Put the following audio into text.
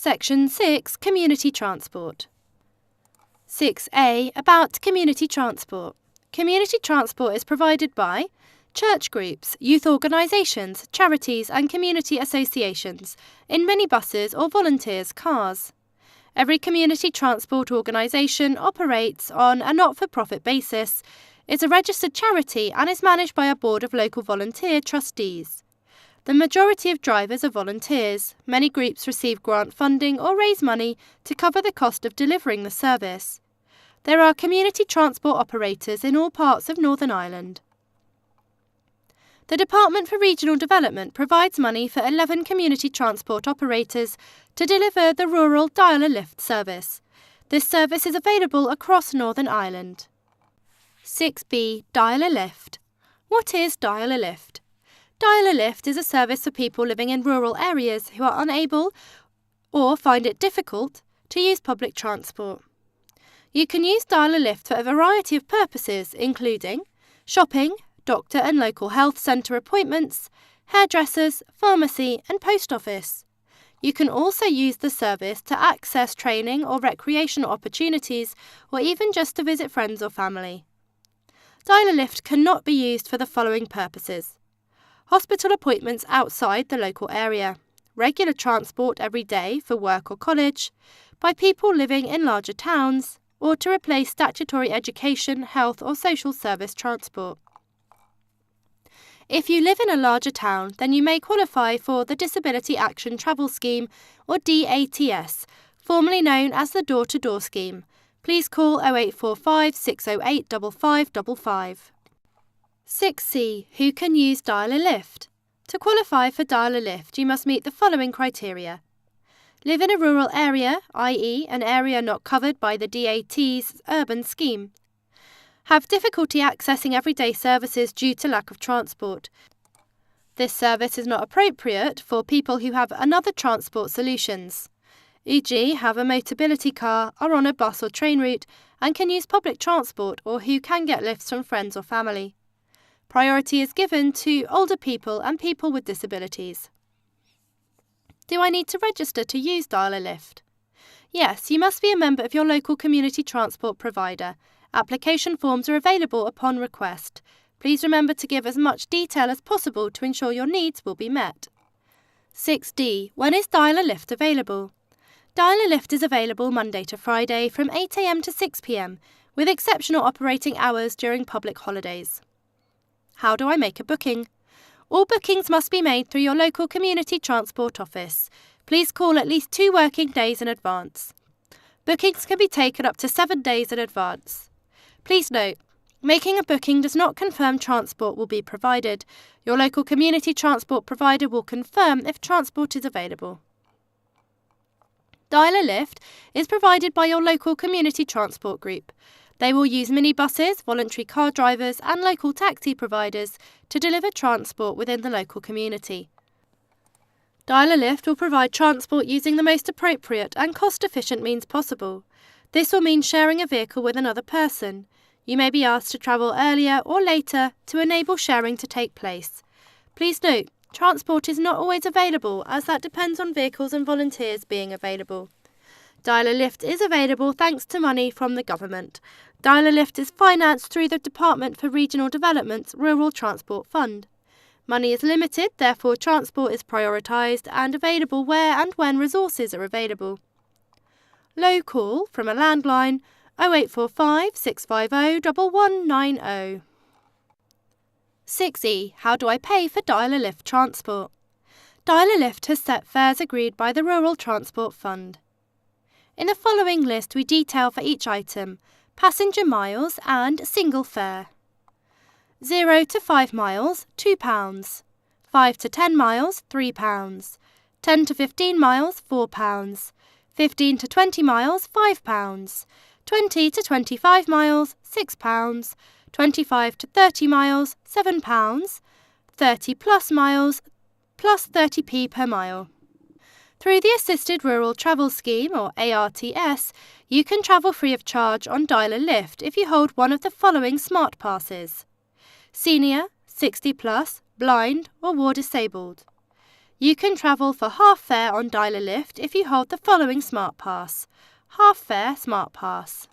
Section 6. Community Transport. 6A. About community transport. Community transport is provided by church groups, youth organisations, charities and community associations, in minibuses or volunteers' cars. Every community transport organisation operates on a not-for-profit basis, is a registered charity and is managed by a board of local volunteer trustees. The majority of drivers are volunteers. Many groups receive grant funding or raise money to cover the cost of delivering the service. There are community transport operators in all parts of Northern Ireland. The Department for Regional Development provides money for 11 community transport operators to deliver the rural dial-a-lift service. This service is available across Northern Ireland. 6B. Dial-a-lift. What is dial-a-lift? Dial-a-lift is a service for people living in rural areas who are unable or find it difficult to use public transport. You can use dial-a-lift for a variety of purposes, including shopping, doctor and local health centre appointments, hairdressers, pharmacy and post office. You can also use the service to access training or recreational opportunities, or even just to visit friends or family. Dial-a-lift cannot be used for the following purposes: hospital appointments outside the local area, regular transport every day for work or college, by people living in larger towns, or to replace statutory education, health or social service transport. If you live in a larger town, then you may qualify for the Disability Action Travel Scheme, or DATS, formerly known as the Door-to-Door Scheme. Please call 0845 608 5555. 6C. Who can use dial-a-lift? To qualify for dial-a-lift, you must meet the following criteria: live in a rural area, i.e. an area not covered by the DAT's urban scheme. Have difficulty accessing everyday services due to lack of transport. This service is not appropriate for people who have other transport solutions, e.g. have a motability car, are on a bus or train route and can use public transport, or who can get lifts from friends or family. Priority is given to older people and people with disabilities. Do I need to register to use dial-a-lift? Yes, you must be a member of your local community transport provider. Application forms are available upon request. Please remember to give as much detail as possible to ensure your needs will be met. 6D. When is dial-a-lift available? Dial-a-lift is available Monday to Friday from 8 a.m. to 6 p.m, with exceptional operating hours during public holidays. How do I make a booking? All bookings must be made through your local community transport office. Please call at least 2 working days in advance. Bookings can be taken up to 7 days in advance. Please note, making a booking does not confirm transport will be provided. Your local community transport provider will confirm if transport is available. Dial-a-lift is provided by your local community transport group. They will use minibuses, voluntary car drivers and local taxi providers to deliver transport within the local community. Dial-a-lift will provide transport using the most appropriate and cost-efficient means possible. This will mean sharing a vehicle with another person. You may be asked to travel earlier or later to enable sharing to take place. Please note, transport is not always available, as that depends on vehicles and volunteers being available. Dial-a-lift is available thanks to money from the government. Dial-a-lift is financed through the Department for Regional Development's Rural Transport Fund. Money is limited, therefore transport is prioritised and available where and when resources are available. Low call from a landline 0845 650 1190. 6E. How do I pay for dial-a-lift transport? Dial-a-lift has set fares agreed by the Rural Transport Fund. In the following list we detail for each item passenger miles and single fare. 0 to 5 miles, £2. 5 to 10 miles, £3. 10 to 15 miles, £4. 15 to 20 miles, £5. 20 to 25 miles, £6. 25 to 30 miles, £7. 30 plus miles, plus 30p per mile. Through the Assisted Rural Travel Scheme, or ARTS, you can travel free of charge on dial-a-lift if you hold one of the following smart passes: senior, 60 plus, blind or war disabled. You can travel for half fare on Dial a Lift if you hold the following Smart Pass. Half fare Smart Pass.